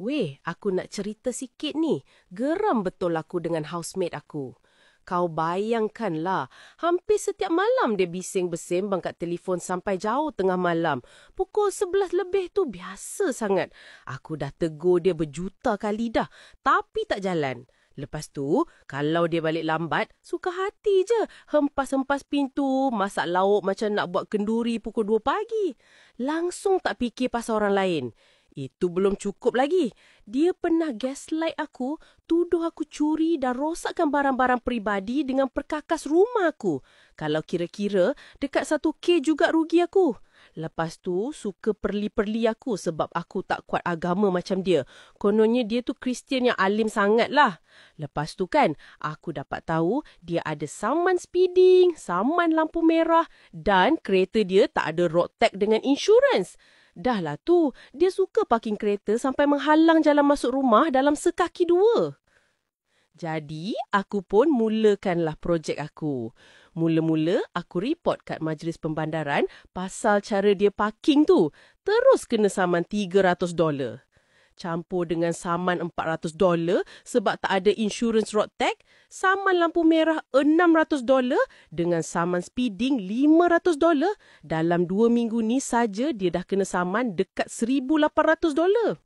Weh, aku nak cerita sikit ni. Geram betul aku dengan housemate aku. Kau bayangkanlah, hampir setiap malam dia bising-bersembang kat telefon sampai jauh tengah malam. Pukul 11 lebih tu biasa sangat. Aku dah tegur dia berjuta kali dah, tapi tak jalan. Lepas tu, kalau dia balik lambat, suka hati je. Hempas-hempas pintu, masak lauk macam nak buat kenduri pukul 2 pagi. Langsung tak fikir pasal orang lain. Itu belum cukup lagi. Dia pernah gaslight aku, tuduh aku curi dan rosakkan barang-barang peribadi dengan perkakas rumah aku. Kalau kira-kira, dekat 1K juga rugi aku. Lepas tu, suka perli-perli aku sebab aku tak kuat agama macam dia. Kononnya dia tu Kristian yang alim sangat lah. Lepas tu kan, aku dapat tahu dia ada saman speeding, saman lampu merah dan kereta dia tak ada road tag dengan insurans. Dah lah tu, dia suka parking kereta sampai menghalang jalan masuk rumah dalam sekaki dua. Jadi, aku pun mulakanlah projek aku. Mula-mula, aku report kat majlis pembandaran pasal cara dia parking tu. Terus kena saman $300. Campur dengan saman $400 sebab tak ada insurans road tag, saman lampu merah $600 dengan saman speeding $500. Dalam 2 minggu ni saja dia dah kena saman dekat $1,800.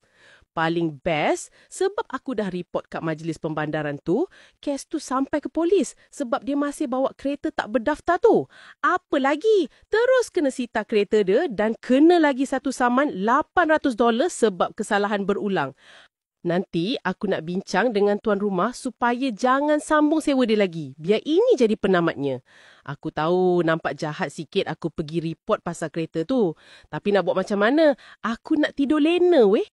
Paling best sebab aku dah report kat majlis pembandaran tu, kes tu sampai ke polis sebab dia masih bawa kereta tak berdaftar tu. Apa lagi? Terus kena sita kereta dia dan kena lagi satu saman $800 sebab kesalahan berulang. Nanti aku nak bincang dengan tuan rumah supaya jangan sambung sewa dia lagi. Biar ini jadi penamatnya. Aku tahu nampak jahat sikit aku pergi report pasal kereta tu. Tapi nak buat macam mana? Aku nak tidur lena weh.